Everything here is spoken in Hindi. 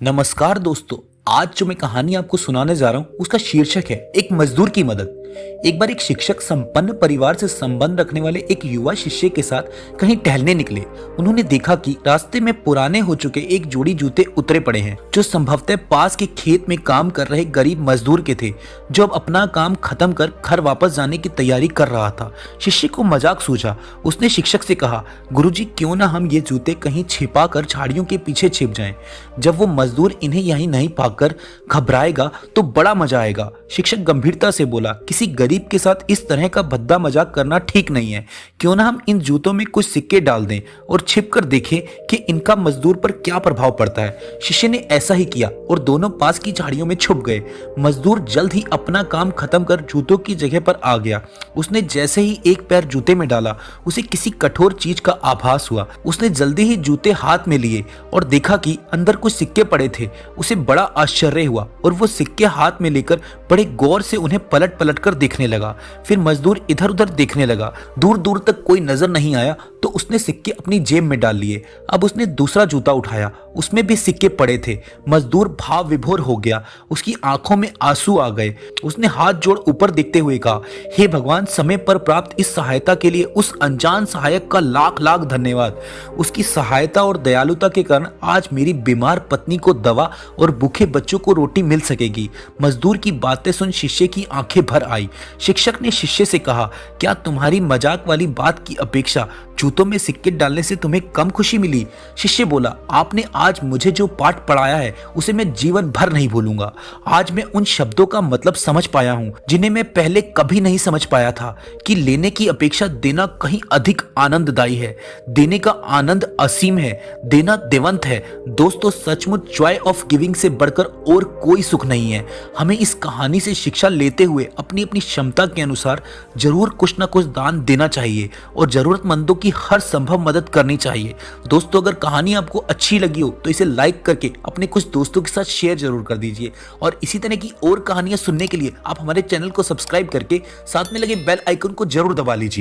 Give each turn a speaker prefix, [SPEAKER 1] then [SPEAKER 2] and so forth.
[SPEAKER 1] नमस्कार दोस्तों। आज जो मैं कहानी आपको सुनाने जा रहा हूँ उसका शीर्षक है एक मजदूर की मदद। एक बार एक शिक्षक संपन्न परिवार से संबंध रखने वाले एक युवा शिष्य के साथ कहीं टहलने निकले। उन्होंने देखा कि रास्ते में पुराने हो चुके एक जोड़ी जूते उतरे पड़े हैं जो संभवतः पास के खेत में काम कर रहे गरीब मजदूर के थे जो अब अपना काम खत्म कर घर वापस जाने की तैयारी कर रहा था। शिष्य को मजाक सूझा। उसने शिक्षक से कहा, गुरुजी क्यों ना हम ये जूते कहीं छिपा कर झाड़ियों के पीछे छिप जाएं। जब वो मजदूर इन्हें यहीं नहीं पाकर घबराएगा तो बड़ा मजा आएगा। शिक्षक गंभीरता से बोला, किसी गरीब के साथ इस तरह का भद्दा मजाक करना ठीक नहीं है। क्यों ना हम इन जूतों में कुछ सिक्के डाल दें और छिप कर देखें कि इनका मजदूर पर क्या प्रभाव पड़ता है। शिष्य ने ऐसा ही किया और दोनों पास की झाड़ियों में छुप गए। मजदूर जल्द ही अपना काम खत्म कर जूतों की जगह पर आ गया। उसने जैसे ही एक पैर जूते में डाला उसे किसी कठोर चीज का आभास हुआ। उसने जल्दी ही जूते हाथ में लिए और देखा कि अंदर कुछ सिक्के पड़े थे। उसे बड़ा आश्चर्य हुआ और वो सिक्के हाथ में लेकर बड़े गौर से उन्हें पलट पलट कर देखने लगा। फिर मजदूर इधर उधर देखने लगा। दूर दूर तक कोई नजर नहीं आया तो उसने सिक्के अपनी जेब में डाल लिए। अब उसने दूसरा जूता उठाया, उसमें भी सिक्के पड़े थे। मजदूर भाव विभोर हो गया। उसकी आंखों में आंसू आ गए। उसने हाथ जोड़ ऊपर देखते हुए कहा, हे भगवान, समय पर प्राप्त इस सहायता के लिए उस अनजान सहायक का लाख लाख धन्यवाद। उसकी सहायता और दयालुता के कारण आज मेरी बीमार पत्नी को दवा और भूखे बच्चों को रोटी मिल सकेगी। मजदूर की बातें सुन शिष्य की आंखें भर आई। शिक्षक ने शिष्य से कहा, क्या तुम्हारी मजाक वाली बात की अपेक्षा जूतों में सिक्के डालने से तुम्हें कम खुशी मिली? शिष्य बोला, आपने आज मुझे जो पाठ पढ़ाया है उसे मैं जीवन भर नहीं भूलूंगा। आज मैं उन शब्दों का मतलब समझ पाया हूँ जिन्हें मैं पहले कभी नहीं समझ पाया था, कि लेने की अपेक्षा देना कहीं अधिक आनंददायी है। देने का आनंद असीम है, देना देवंत है। दोस्तों, सचमुच जॉय ऑफ गिविंग से बढ़कर और कोई सुख नहीं है। हमें इस कहानी से शिक्षा लेते हुए अपनी अपनी क्षमता के अनुसार जरूर कुछ ना कुछ दान देना चाहिए और जरूरतमंदों की हर संभव मदद करनी चाहिए। दोस्तों, अगर कहानी आपको अच्छी लगी हो तो इसे लाइक करके अपने कुछ दोस्तों के साथ शेयर जरूर कर दीजिए और इसी तरह की और कहानियां सुनने के लिए आप हमारे चैनल को सब्सक्राइब करके साथ में लगे बेल आइकन को जरूर दबा लीजिए।